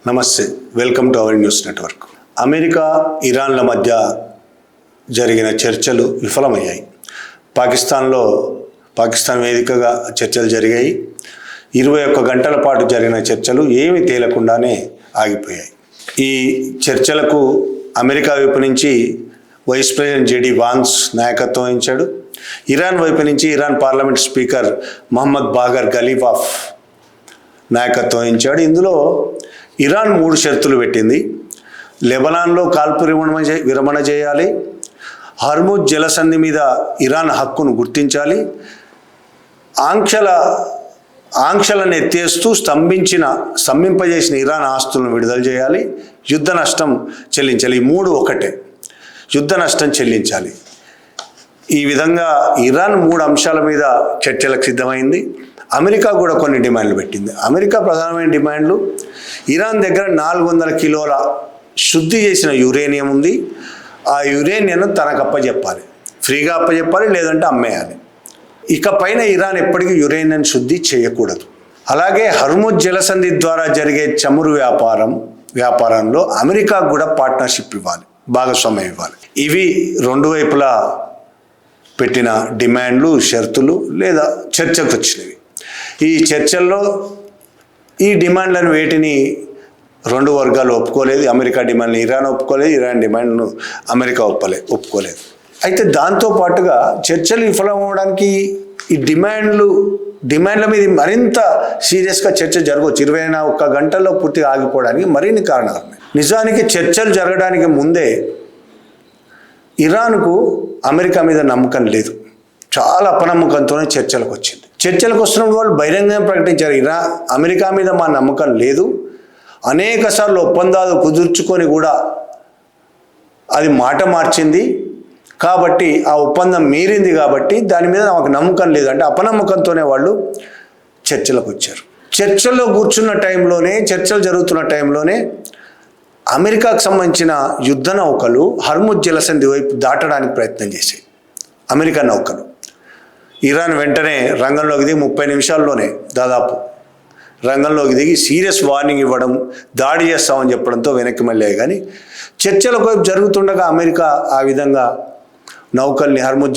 నమస్తే, welcome to our news network. America ఇరాన్ల మధ్య జరిగిన చర్చలు విఫలమయ్యాయి. పాకిస్తాన్ వేదికగా చర్చలు జరిగాయి. 21 గంటల పాటు జరిగిన చర్చలు ఏమీ తేలకుండానే ఆగిపోయాయి. ఈ చర్చలకు అమెరికా వైపు నుంచి వైస్ ప్రెసిడెంట్ జేడీ వాన్స్ నాయకత్వం వహించాడు. ఇరాన్ వైపు నుంచి Iran parliament speaker Mohammed Bagar గలీబాఫ్ నాయకత్వం వహించాడు. ఇందులో ఇరాన్ 3 షరతులు పెట్టింది. లెబనాన్లో కాల్పు విరమణ చేయాలి, హర్ముజ్ జలసంధి మీద ఇరాన్ హక్కును గుర్తించాలి, ఆంక్షలను ఎత్తేస్తూ స్తంభింపజేసిన ఇరాన్ ఆస్తులను విడుదల చేయాలి, యుద్ధ నష్టం చెల్లించాలి. ఈ 3 ఒకటే, యుద్ధ నష్టం చెల్లించాలి. ఈ విధంగా ఇరాన్ 3 అంశాల మీద చర్చలకు సిద్ధమైంది. అమెరికా కూడా కొన్ని డిమాండ్లు పెట్టింది. అమెరికా ప్రధానమైన డిమాండ్లు, ఇరాన్ దగ్గర 400 కిలోల శుద్ధి చేసిన యురేనియం ఉంది. ఆ యురేనియం తనకు అప్పచెప్పాలి, ఫ్రీగా అప్పచెప్పాలి, లేదంటే అమ్మేయాలి. ఇక పైన ఇరాన్ ఎప్పటికీ యురేనియం శుద్ధి చేయకూడదు. అలాగే హర్ముజ్ జలసంధి ద్వారా జరిగే చమురు వ్యాపారంలో అమెరికా కూడా పార్ట్నర్షిప్ ఇవ్వాలి, భాగస్వామ్యం ఇవ్వాలి. ఇవి 2 వైపులా పెట్టిన డిమాండ్లు, షరతులు లేదా చర్చకు వచ్చినవి. ఈ చర్చల్లో ఈ డిమాండ్లను వేటిని 2 వర్గాలు ఒప్పుకోలేదు. అమెరికా డిమాండ్ని ఇరాన్ ఒప్పుకోలేదు, ఇరాన్ డిమాండ్ను అమెరికా ఒప్పుకోలేదు. అయితే దాంతోపాటుగా చర్చలు విఫలమవడానికి ఈ డిమాండ్ల మీద మరింత సీరియస్గా చర్చ జరగవచ్చు. 21 గంటల్లో పూర్తిగా ఆగిపోవడానికి మరిన్ని కారణాలు ఉన్నాయి. నిజానికి చర్చలు జరగడానికి ముందే ఇరాన్కు అమెరికా మీద నమ్మకం లేదు. చాలా అపనమ్మకంతోనే చర్చలకు వచ్చింది. చర్చలకు వస్తున్న వాళ్ళు బహిరంగంగా ప్రకటించారు, అమెరికా మీద మా నమ్మకం లేదు, అనేక సార్లు ఒప్పందాలు కుదుర్చుకొని కూడా అది మాట మార్చింది, కాబట్టి ఆ ఒప్పందం మీరింది, కాబట్టి దాని మీద నాకు నమ్మకం లేదు అంటే అపనమ్మకంతోనే వాళ్ళు చర్చలకు వచ్చారు. చర్చల్లో కూర్చున్న టైంలోనే, చర్చలు జరుగుతున్న టైంలోనే అమెరికాకు సంబంధించిన యుద్ధ నౌకలు హర్ముజ్ జలసంధి వైపు దాటడానికి ప్రయత్నం చేశాయి. అమెరికా నౌకలు ఇరాన్ వెంటనే రంగంలోకి దిగి 30 నిమిషాల్లోనే దాదాపు రంగంలోకి దిగి సీరియస్ వార్నింగ్ ఇవ్వడం, దాడి చేస్తామని చెప్పడంతో వెనక్కి మళ్ళాయి. కానీ చర్చల వైపు జరుగుతుండగా అమెరికా ఆ విధంగా నౌకల్ని హర్ముజ్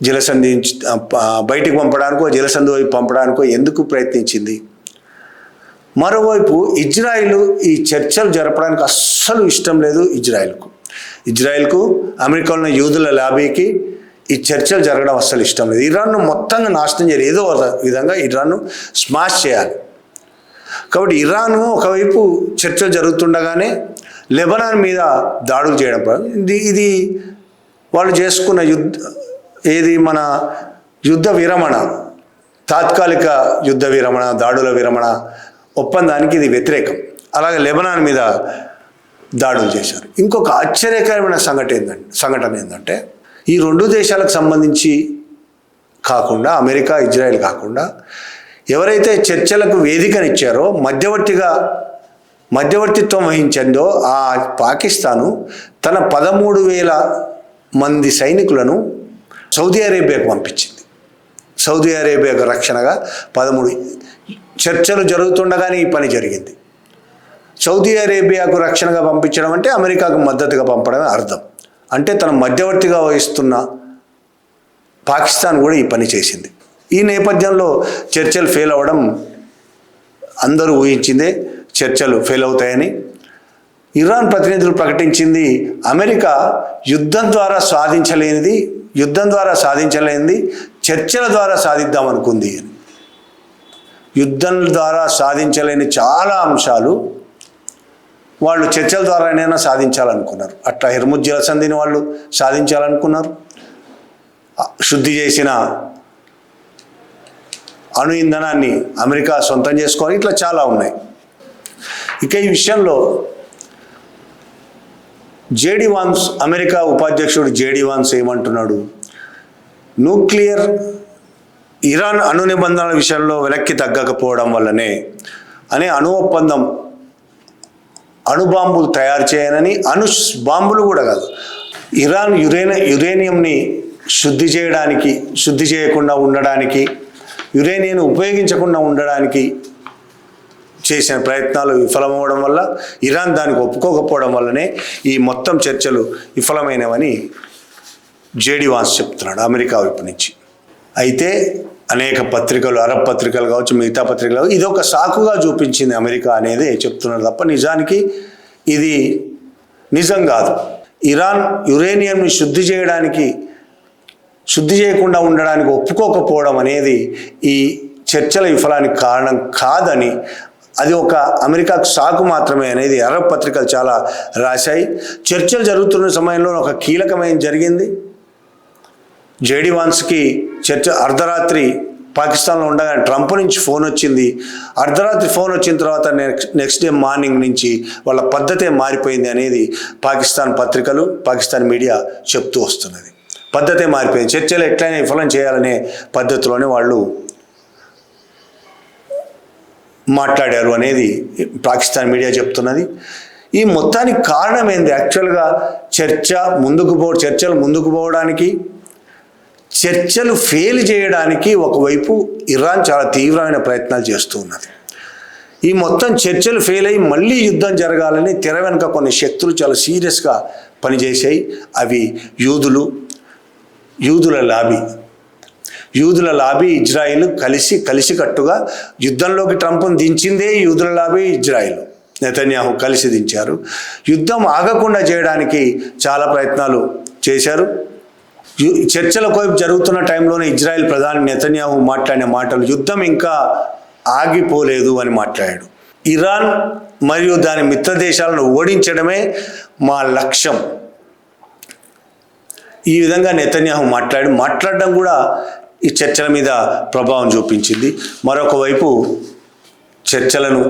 జలసంధి బయటికి పంపడానికో, జలసంధి వైపు పంపడానికో ఎందుకు ప్రయత్నించింది? మరోవైపు ఇజ్రాయిల్ ఈ చర్చలు జరపడానికి అస్సలు ఇష్టం లేదు. ఇజ్రాయిల్కు అమెరికాలో యూదుల లాబీకి ఈ చర్చలు జరగడం అస్సలు ఇష్టం లేదు. ఇరాన్ను మొత్తంగా నాశనం చేయాలి, ఏదో విధంగా ఇరాన్ను స్మాష్ చేయాలి. కాబట్టి ఇరాన్ ఒకవైపు చర్చలు జరుగుతుండగానే లెబనాన్ మీద దాడులు చేయడం, ఇది వాళ్ళు చేసుకున్న మన యుద్ధ విరమణ, తాత్కాలిక యుద్ధ విరమణ, దాడుల విరమణ ఒప్పందానికి ఇది వ్యతిరేకం. అలాగే లెబనాన్ మీద దాడులు చేశారు. ఇంకొక ఆశ్చర్యకరమైన సంఘటన ఏంటంటే ఈ 2 దేశాలకు సంబంధించి కాకుండా, అమెరికా ఇజ్రాయెల్ కాకుండా ఎవరైతే చర్చలకు వేదికనిచ్చారో, మధ్యవర్తిత్వం వహించిందో ఆ పాకిస్తాను తన 13,000 మంది సైనికులను సౌదీ అరేబియాకు పంపించింది. సౌదీ అరేబియాకు రక్షణగా 13 చర్చలు జరుగుతుండగానే ఈ పని జరిగింది. సౌదీ అరేబియాకు రక్షణగా పంపించడం అంటే అమెరికాకు మద్దతుగా పంపడమే అర్థం. అంటే తన మధ్యవర్తిగా వహిస్తున్న పాకిస్తాన్ కూడా ఈ పని చేసింది. ఈ నేపథ్యంలో చర్చలు ఫెయిల్ అవ్వడం అందరూ ఊహించిందే, చర్చలు ఫెయిల్ అవుతాయని. ఇరాన్ ప్రతినిధులు ప్రకటించింది, అమెరికా యుద్ధం ద్వారా సాధించలేనిది చర్చల ద్వారా సాధిద్దామనుకుంది అని. యుద్ధం ద్వారా సాధించలేని చాలా అంశాలు వాళ్ళు చర్చల ద్వారానైనా సాధించాలనుకున్నారు. అట్లా హర్ముజ్ జలసంధిని వాళ్ళు సాధించాలనుకున్నారు, శుద్ధి చేసిన అణు ఇంధనాన్ని అమెరికా సొంతం చేసుకోవాలి, ఇట్లా చాలా ఉన్నాయి. ఇక ఈ విషయంలో జేడీ వాన్స్, అమెరికా ఉపాధ్యక్షుడు జేడీ వాన్స్ ఏమంటున్నాడు, ఇరాన్ అణు నిబంధనల విషయంలో వెనక్కి తగ్గకపోవడం వల్లనే అణుబాంబులు తయారు చేయనని, బాంబులు కూడా కాదు, ఇరాన్ యురేనియంని శుద్ధి చేయకుండా ఉండడానికి, యురేనియం ఉపయోగించకుండా ఉండడానికి చేసిన ప్రయత్నాలు విఫలమవడం వల్ల, ఇరాన్ దానికి ఒప్పుకోకపోవడం వల్లనే ఈ మొత్తం చర్చలు విఫలమైనవని జేడీ వాన్స్ చెప్తున్నాడు అమెరికా వైపు నుంచి. అయితే అనేక పత్రికలు, అరబ్ పత్రికలు కావచ్చు, మిగతా పత్రికలు కావచ్చు, ఇది ఒక సాకుగా చూపించింది అమెరికా అనేది చెప్తున్నారు తప్ప నిజానికి ఇది నిజం కాదు. ఇరాన్ యురేనియంని శుద్ధి చేయకుండా ఉండడానికి ఒప్పుకోకపోవడం అనేది ఈ చర్చల విఫలానికి కారణం కాదని, అది ఒక అమెరికాకు సాకు మాత్రమే అనేది అరబ్ పత్రికలు చాలా రాశాయి. చర్చలు జరుగుతున్న సమయంలో ఒక కీలకమైన జరిగింది. జేడీ వాన్స్కి చర్చ అర్ధరాత్రి పాకిస్తాన్లో ఉండగా ట్రంప్ నుంచి ఫోన్ వచ్చింది. అర్ధరాత్రి ఫోన్ వచ్చిన తర్వాత నెక్స్ట్ డే మార్నింగ్ నుంచి వాళ్ళ పద్ధతే మారిపోయింది అనేది పాకిస్తాన్ పత్రికలు, పాకిస్తాన్ మీడియా చెప్తూ వస్తున్నది. పద్ధతే మారిపోయింది, చర్చలు ఎట్లయినా విఫలం చేయాలనే పద్ధతిలోనే వాళ్ళు మాట్లాడారు అనేది పాకిస్తాన్ మీడియా చెప్తున్నది. ఈ మొత్తానికి కారణం ఏంది? యాక్చువల్గా చర్చలు ముందుకు పోవడానికి, చర్చలు ఫెయిల్ చేయడానికి ఒకవైపు ఇరాన్ చాలా తీవ్రమైన ప్రయత్నాలు చేస్తూ ఉన్నది. ఈ మొత్తం చర్చలు ఫెయిల్ అయ్యి మళ్ళీ యుద్ధం జరగాలని తెర వెనుక కొన్ని శక్తులు చాలా సీరియస్గా పనిచేసాయి. అవి యూదుల లాబీ ఇజ్రాయిల్ కలిసికట్టుగా యుద్ధంలోకి ట్రంప్ను దించిందే యూదుల లాబీ, ఇజ్రాయిల్, నెతన్యాహు కలిసి దించారు. యుద్ధం ఆగకుండా చేయడానికి చాలా ప్రయత్నాలు చేశారు. చర్చల వైపు జరుగుతున్న టైంలోనే ఇజ్రాయెల్ ప్రధాని నెతన్యాహు మాట్లాడిన మాటలు, యుద్ధం ఇంకా ఆగిపోలేదు అని మాట్లాడాడు. ఇరాన్ మరియు దాని మిత్ర దేశాలను ఓడించడమే మా లక్ష్యం, ఈ విధంగా నెతన్యాహు మాట్లాడడం కూడా ఈ చర్చల మీద ప్రభావం చూపించింది. మరొక వైపు చర్చలను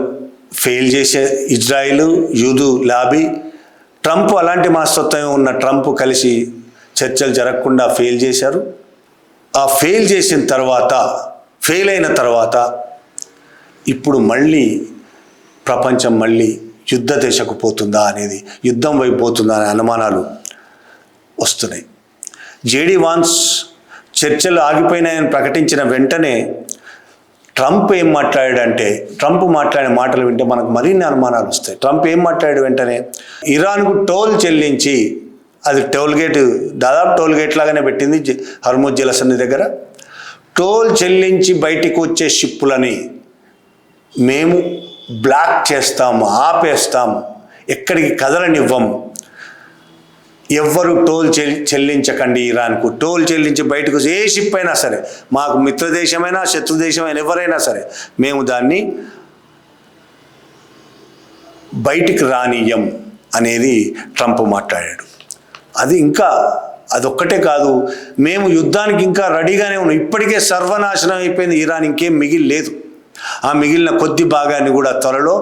ఫెయిల్ చేసే ఇజ్రాయిల్, యూదు లాబీ, ట్రంప్ అలాంటి మనస్తత్వం ఉన్న ట్రంప్ కలిసి చర్చలు జరగకుండా ఫెయిల్ చేశారు. ఆ ఫెయిల్ అయిన తర్వాత ఇప్పుడు మళ్ళీ ప్రపంచం మళ్ళీ యుద్ధ దశకు పోతుందా అనేది, యుద్ధం వైపు పోతుందా అనే అనుమానాలు వస్తున్నాయి. జేడీ వాన్స్ చర్చలు ఆగిపోయినాయని ప్రకటించిన వెంటనే ట్రంప్ ఏం మాట్లాడాడంటే, ట్రంప్ మాట్లాడిన మాటలు వింటే మనకు మరిన్ని అనుమానాలు వస్తాయి. ట్రంప్ ఏం మాట్లాడాడు వెంటనే, ఇరాన్కు టోల్ చెల్లించి, అది దాదాపు టోల్ గేట్ లాగానే పెట్టింది హర్ముజ్ జలసంధి దగ్గర, టోల్ చెల్లించి బయటికి వచ్చే షిప్పులని మేము బ్లాక్ చేస్తాము, ఆపేస్తాము, ఎక్కడికి కదలనివ్వం, ఎవ్వరు టోల్ చెల్లించకండి ఇరాన్కు. టోల్ చెల్లించి బయటకు ఏ షిప్ అయినా సరే, మాకు మిత్రదేశమైనా శత్రుదేశమైనా ఎవరైనా సరే, మేము దాన్ని బయటికి రానియం అనేది ట్రంప్ మాట్లాడాడు. అదొక్కటే కాదు, మేము యుద్ధానికి ఇంకా రెడీగానే ఉన్నాం, ఇప్పటికే సర్వనాశనం అయిపోయింది ఇరాన్, ఇంకేం మిగిలిలేదు, ఆ మిగిలిన కొద్ది భాగాన్ని కూడా త్వరలో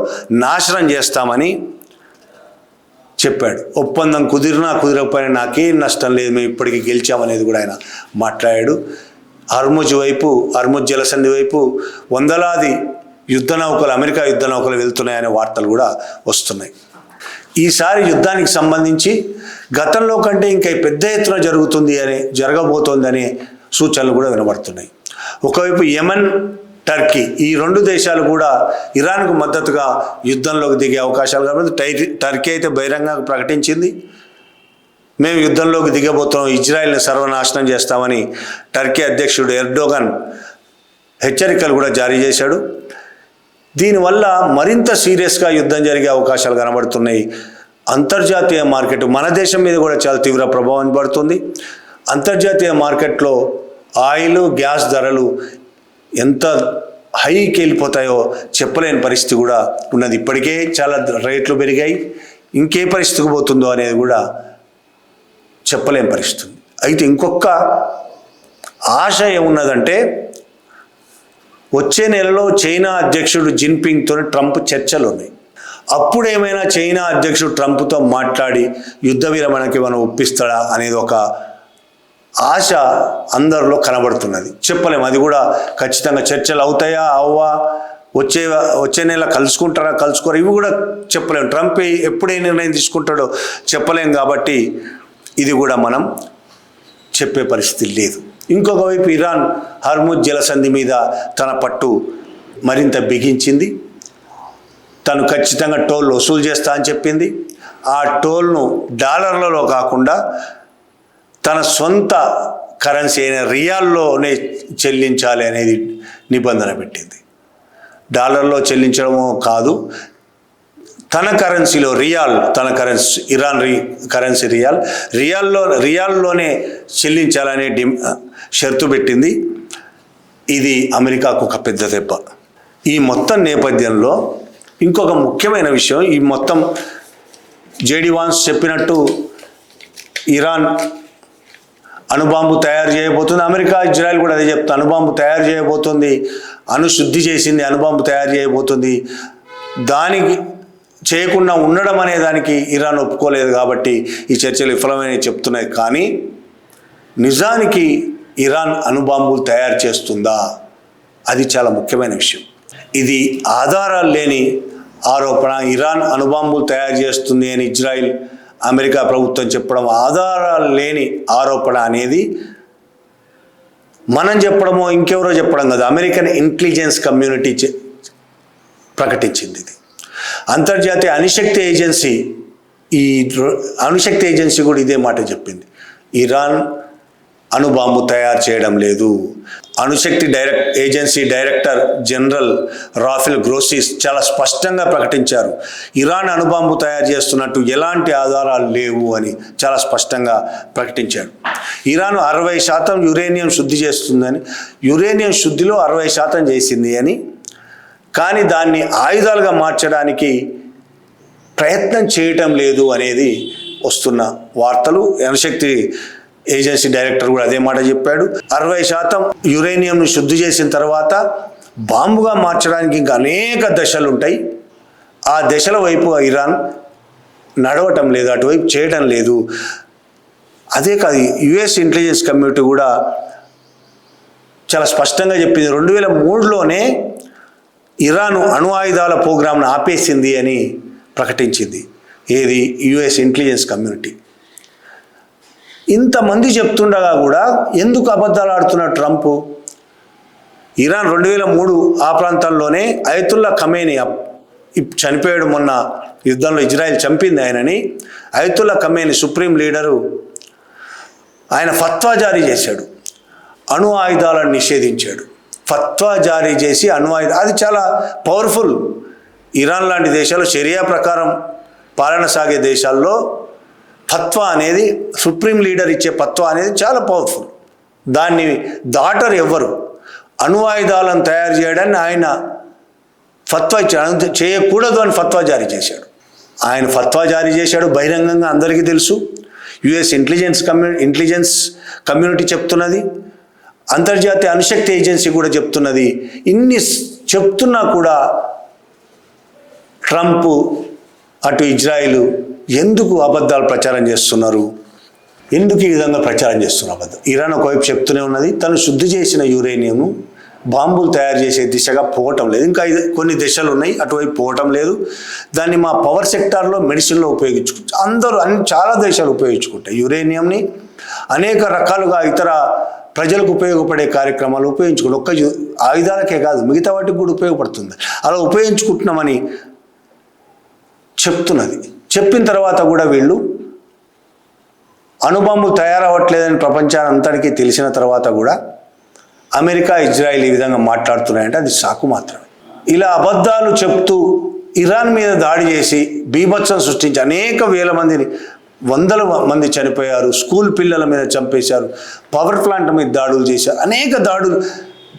నాశనం చేస్తామని చెప్పాడు. ఒప్పందం కుదరకపోయినా నాకేం నష్టం లేదు, మేము ఇప్పటికీ గెలిచామనేది కూడా ఆయన మాట్లాడాడు. హర్ముజ్ జలసంధి వైపు వందలాది అమెరికా యుద్ధ నౌకలు వెళ్తున్నాయనే వార్తలు కూడా వస్తున్నాయి. ఈసారి యుద్ధానికి సంబంధించి గతంలో కంటే ఇంకా పెద్ద ఎత్తున జరగబోతోంది అనే సూచనలు కూడా వినబడుతున్నాయి. ఒకవైపు యెమెన్, టర్కీ, ఈ రెండు దేశాలు కూడా ఇరాన్కు మద్దతుగా యుద్ధంలోకి దిగే అవకాశాలు కాబట్టి టర్కీ అయితే బహిరంగంగా ప్రకటించింది, మేము యుద్ధంలోకి దిగబోతున్నాం, ఇజ్రాయెల్ని సర్వనాశనం చేస్తామని టర్కీ అధ్యక్షుడు ఎర్డోగన్ హెచ్చరికలు కూడా జారీ చేశాడు. దీనివల్ల మరింత సీరియస్గా యుద్ధం జరిగే అవకాశాలు కనబడుతున్నాయి. అంతర్జాతీయ మార్కెట్, మన దేశం మీద కూడా చాలా తీవ్ర ప్రభావం పడుతుంది. అంతర్జాతీయ మార్కెట్లో ఆయిల్, గ్యాస్ ధరలు ఎంత హైకి వెళ్ళిపోతాయో చెప్పలేని పరిస్థితి కూడా ఉన్నది. ఇప్పటికే చాలా రేట్లు పెరిగాయి, ఇంకే పరిస్థితికి పోతుందో అనేది కూడా చెప్పలేని పరిస్థితి. అయితే ఇంకొక ఆశ ఏమున్నదంటే, వచ్చే నెలలో చైనా అధ్యక్షుడు జిన్పింగ్తో ట్రంప్ చర్చలు ఉన్నాయి. అప్పుడు ఏమైనా చైనా అధ్యక్షుడు ట్రంప్తో మాట్లాడి యుద్ధ విరమణకి మనం ఒప్పిస్తాడా అనేది ఒక ఆశ అందరిలో కనబడుతున్నది. చెప్పలేము, అది కూడా ఖచ్చితంగా చర్చలు అవుతాయా అవ్వా, వచ్చే నెల కలుసుకోరా, ఇవి కూడా చెప్పలేము. ట్రంప్ ఎప్పుడే నిర్ణయం తీసుకుంటాడో చెప్పలేము. కాబట్టి ఇది కూడా మనం చెప్పే పరిస్థితి లేదు. ఇంకొక వైపు ఇరాన్ హర్ముజ్ జలసంధి మీద తన పట్టు మరింత బిగించింది. తను ఖచ్చితంగా టోల్ వసూలు చేస్తా అని చెప్పింది. ఆ టోల్ను డాలర్లలో కాకుండా తన సొంత కరెన్సీ అయిన రియాల్లోనే చెల్లించాలి అనేది నిబంధన పెట్టింది. డాలర్లో చెల్లించడమో కాదు, తన కరెన్సీలో రియాల్, తన కరెన్సీ ఇరాన్ కరెన్సీ రియాల్లోనే చెల్లించాలనే షరతు పెట్టింది. ఇది అమెరికాకు ఒక పెద్ద దెబ్బ. ఈ మొత్తం నేపథ్యంలో ఇంకొక ముఖ్యమైన విషయం, ఈ మొత్తం జేడి వాన్స్ చెప్పినట్టు ఇరాన్ అణుబాంబు తయారు చేయబోతుంది. అమెరికా, ఇజ్రాయెల్ కూడా అదే చెప్తా, అణుబాంబు తయారు చేయబోతుంది, అణుశుద్ధి చేసింది, అణుబాంబు తయారు చేయబోతుంది. దానికి చేయకుండా ఉండడం అనే దానికి ఇరాన్ ఒప్పుకోలేదు కాబట్టి ఈ చర్చలు విఫలమని చెప్తున్నాయి. కానీ నిజానికి ఇరాన్ అణుబాంబులు తయారు చేస్తుందా? అది చాలా ముఖ్యమైన విషయం. ఇది ఆధారాలు లేని ఆరోపణ. ఇరాన్ అణుబాంబులు తయారు చేస్తుంది అని ఇజ్రాయిల్, అమెరికా ప్రభుత్వం చెప్పడం ఆధారాలు లేని ఆరోపణ అనేది మనం చెప్పడమో ఇంకెవరో చెప్పడం కాదు, అమెరికన్ ఇంటెలిజెన్స్ కమ్యూనిటీ ప్రకటించింది. ఇది అంతర్జాతీయ అణుశక్తి ఏజెన్సీ కూడా ఇదే మాట చెప్పింది. ఇరాన్ అణుబాంబు తయారు చేయడం లేదు. అణుశక్తి ఏజెన్సీ డైరెక్టర్ జనరల్ రాఫెల్ గ్రోసిస్ చాలా స్పష్టంగా ప్రకటించారు, ఇరాన్ అణుబాంబు తయారు చేస్తున్నట్టు ఎలాంటి ఆధారాలు లేవు అని చాలా స్పష్టంగా ప్రకటించారు. ఇరాన్ 60% యురేనియం శుద్ధి చేస్తుందని, యురేనియం శుద్ధిలో 60% చేసింది అని, కానీ దాన్ని ఆయుధాలుగా మార్చడానికి ప్రయత్నం చేయటం లేదు అనేది వస్తున్న వార్తలు. అణుశక్తి ఏజెన్సీ డైరెక్టర్ కూడా అదే మాట చెప్పాడు. 60% యురేనియంను శుద్ధి చేసిన తర్వాత బాంబుగా మార్చడానికి ఇంకా అనేక దశలు ఉంటాయి. ఆ దశల వైపు ఇరాన్ నడవటం లేదు, అటువైపు చేయడం లేదు. అదే కాదు, యుఎస్ ఇంటెలిజెన్స్ కమ్యూనిటీ కూడా చాలా స్పష్టంగా చెప్పింది, 2003లోనే ఇరాన్ అణు ఆయుధాల ప్రోగ్రాంను ఆపేసింది అని ప్రకటించింది. ఏది? US intelligence community. ఇంతమంది చెప్తుండగా కూడా ఎందుకు అబద్ధాలు ఆడుతున్నాడు ట్రంప్? ఇరాన్ 2003 ఆ ప్రాంతంలోనే అయతుల్లా ఖమేనీ చనిపోయాడు. మొన్న యుద్ధంలో ఇజ్రాయెల్ చంపింది ఆయనని. అయతుల్లా ఖమేనీ సుప్రీం లీడరు, ఆయన ఫత్వా జారీ చేశాడు, అణు ఆయుధాలను నిషేధించాడు. ఫత్వా జారీ చేసి అది చాలా పవర్ఫుల్. ఇరాన్ లాంటి దేశాల్లో షరియా ప్రకారం పాలన సాగే దేశాల్లో ఫత్వా అనేది, సుప్రీం లీడర్ ఇచ్చే ఫత్వా అనేది చాలా పవర్ఫుల్. దాన్ని దాటరు ఎవ్వరు. అణు ఆయుధాలను తయారు చేయడాన్ని ఆయన ఫత్వా ఇచ్చాడు, చేయకూడదు అని ఫత్వా జారీ చేశాడు. ఆయన ఫత్వా జారీ చేశాడు బహిరంగంగా, అందరికీ తెలుసు. యుఎస్ ఇంటెలిజెన్స్ కమ్యూనిటీ చెప్తున్నది, అంతర్జాతీయ అణుశక్తి ఏజెన్సీ కూడా చెప్తున్నది. ఇన్ని చెప్తున్నా కూడా ట్రంప్, అటు ఇజ్రాయిల్ ఎందుకు అబద్ధాలు ప్రచారం చేస్తున్నారు? ఎందుకు ఈ విధంగా ప్రచారం చేస్తున్నారు అబద్ధం? ఇరాన్ ఒకవైపు చెప్తూనే ఉన్నది, తను శుద్ధి చేసిన యురేనియంను బాంబులు తయారు చేసే దిశగా పోవటం లేదు. ఇంకా కొన్ని దిశలు ఉన్నాయి, అటువైపు పోవటం లేదు. దాన్ని మా పవర్ సెక్టార్లో, మెడిసిన్లో ఉపయోగించుకుంటారు. చాలా దేశాలు ఉపయోగించుకుంటాయి యురేనియంని. అనేక రకాలుగా ఇతర ప్రజలకు ఉపయోగపడే కార్యక్రమాలు ఉపయోగించుకుంటారు. ఒక్క ఆయుధాలకే కాదు, మిగతా వాటికి కూడా ఉపయోగపడుతుంది. అలా ఉపయోగించుకుంటున్నామని చెప్తున్నది. చెప్పిన తర్వాత కూడా వీళ్ళు అణుబాంబులు తయారవ్వట్లేదని ప్రపంచాన్ని అంతటికీ తెలిసిన తర్వాత కూడా అమెరికా, ఇజ్రాయిల్ ఈ విధంగా మాట్లాడుతున్నాయంటే అది సాకు మాత్రమే. ఇలా అబద్ధాలు చెప్తూ ఇరాన్ మీద దాడి చేసి బీభత్సం సృష్టించి అనేక వేల మందిని, వందల మంది చనిపోయారు. స్కూల్ పిల్లల మీద చంపేశారు, పవర్ ప్లాంట్ మీద దాడులు చేశారు, అనేక దాడులు,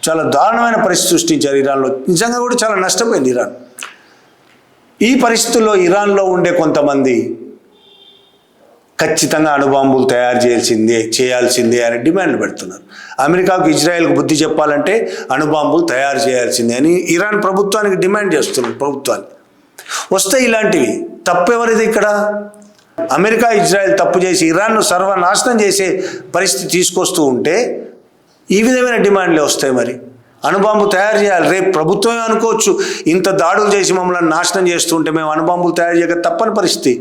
చాలా దారుణమైన పరిస్థితి సృష్టించారు ఇరాన్లో. నిజంగా కూడా చాలా నష్టపోయింది ఇరాన్. ఈ పరిస్థితుల్లో ఇరాన్లో ఉండే కొంతమంది ఖచ్చితంగా అణుబాంబులు తయారు చేయాల్సిందే అని డిమాండ్లు పెడుతున్నారు. అమెరికాకు, ఇజ్రాయెల్కు బుద్ధి చెప్పాలంటే అణుబాంబులు తయారు చేయాల్సిందే అని ఇరాన్ ప్రభుత్వానికి డిమాండ్ చేస్తున్నారు. ప్రభుత్వాన్ని వస్తే ఇలాంటివి తప్పెవరిది ఇక్కడ? అమెరికా, ఇజ్రాయెల్ తప్పు చేసి ఇరాన్ను సర్వనాశనం చేసే పరిస్థితి తీసుకొస్తూ ఉంటే ఈ విధమైన డిమాండ్లే వస్తాయి. మరి అణుబాంబు తయారు చేయాలి. రేపు ప్రభుత్వమే అనుకోవచ్చు, ఇంత దాడులు చేసి మమ్మల్ని నాశనం చేస్తూ ఉంటే మేము అణుబాంబులు తయారు చేయక తప్పని పరిస్థితి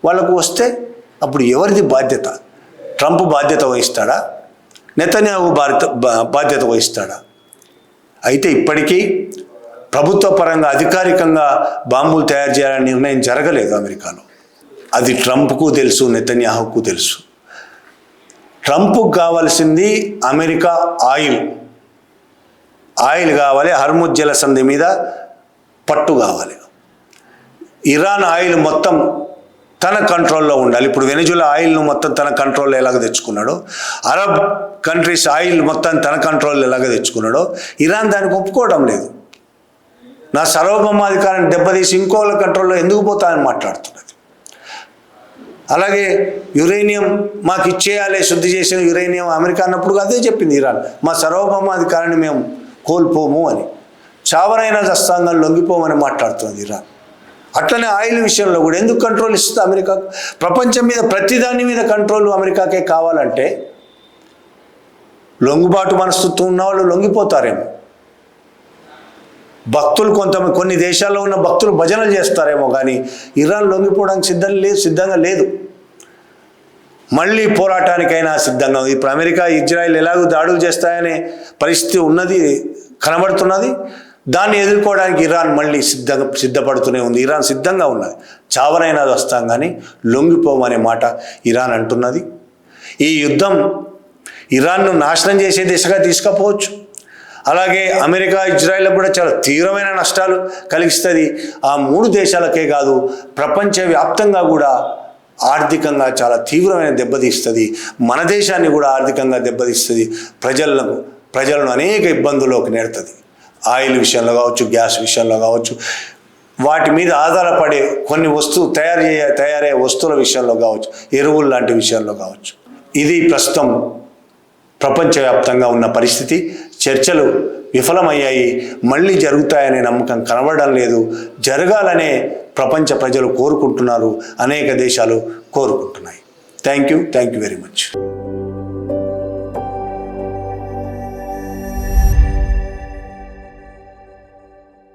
వాళ్ళకు వస్తే అప్పుడు ఎవరిది బాధ్యత? ట్రంప్ బాధ్యత వహిస్తాడా? నెతన్యాహు బాధ్యత వహిస్తాడా? అయితే ఇప్పటికీ ప్రభుత్వ పరంగా అధికారికంగా బాంబులు తయారు చేయాలని నిర్ణయం జరగలేదు అమెరికాలో. అది ట్రంప్కు తెలుసు, నెతన్యాహుకు తెలుసు. ట్రంప్కు కావాల్సింది అమెరికా ఆయిల్ కావాలి, హర్ముజ్ జలసంధి మీద పట్టు కావాలి. ఇరాన్ ఆయిల్ మొత్తం తన కంట్రోల్లో ఉండాలి. ఇప్పుడు వెనిజులా ఆయిల్ను మొత్తం తన కంట్రోల్లో ఎలాగ తెచ్చుకున్నాడో, అరబ్ కంట్రీస్ ఆయిల్ మొత్తం తన కంట్రోల్లో ఎలాగ తెచ్చుకున్నాడో, ఇరాన్ దానికి ఒప్పుకోవడం లేదు. నా సార్వభౌమాధికారాన్ని దెబ్బతీసి ఇంకోళ్ళ కంట్రోల్లో ఎందుకు పోతానని మాట్లాడుతున్నది. అలాగే యురేనియం మాకు ఇచ్చేయాలి, శుద్ధి చేసిన యురేనియం అమెరికా అన్నప్పుడు అదే చెప్పింది ఇరాన్, మా సార్వభౌమాధికారాన్ని మేము కోల్పోము అని. చావనైనా దస్తాంగాలు లొంగిపోమని మాట్లాడుతుంది ఇరాన్. అట్లనే ఆయిల్ విషయంలో కూడా ఎందుకు కంట్రోల్ ఇస్తుంది అమెరికాకు? ప్రపంచం మీద ప్రతిదాని మీద కంట్రోల్ అమెరికాకే కావాలంటే లొంగుబాటు మనస్తత్వం ఉన్నవాళ్ళు లొంగిపోతారేమో. భక్తులు కొన్ని దేశాల్లో ఉన్న భక్తులు భజనలు చేస్తారేమో, కానీ ఇరాన్ లొంగిపోవడానికి సిద్ధంగా లేదు. మళ్ళీ పోరాటానికైనా సిద్ధంగా ఉంది. ఇప్పుడు అమెరికా ఇజ్రాయెల్ ఎలాగో దాడులు చేస్తాయనే పరిస్థితి ఉన్నది, కనబడుతున్నది. దాన్ని ఎదుర్కోవడానికి ఇరాన్ మళ్ళీ సిద్ధపడుతూనే ఉంది. ఇరాన్ సిద్ధంగా ఉన్నది. చావనైనా వస్తాం కానీ లొంగిపోమనే మాట ఇరాన్ అంటున్నది. ఈ యుద్ధం ఇరాన్ను నాశనం చేసే దిశగా తీసుకుపోవచ్చు. అలాగే అమెరికా ఇజ్రాయెల్కి కూడా చాలా తీవ్రమైన నష్టాలు కలిగిస్తుంది. ఆ 3 దేశాలకే కాదు, ప్రపంచవ్యాప్తంగా కూడా ఆర్థికంగా చాలా తీవ్రమైన దెబ్బతీస్తుంది. మన దేశాన్ని కూడా ఆర్థికంగా దెబ్బతీస్తుంది. ప్రజలను అనేక ఇబ్బందుల్లోకి నెడుతుంది. ఆయిల్ విషయంలో కావచ్చు, గ్యాస్ విషయంలో కావచ్చు, వాటి మీద ఆధారపడే కొన్ని తయారయ్యే వస్తువుల విషయంలో కావచ్చు, ఎరువులు లాంటి విషయాల్లో కావచ్చు. ఇది ప్రస్తుతం ప్రపంచవ్యాప్తంగా ఉన్న పరిస్థితి. చర్చలు విఫలమయ్యాయి. మళ్ళీ జరుగుతాయనే నమ్మకం కనబడడం లేదు. జరగాలనే ప్రపంచ ప్రజలు కోరుకుంటున్నారు, అనేక దేశాలు కోరుకుంటున్నాయి. Thank you very much.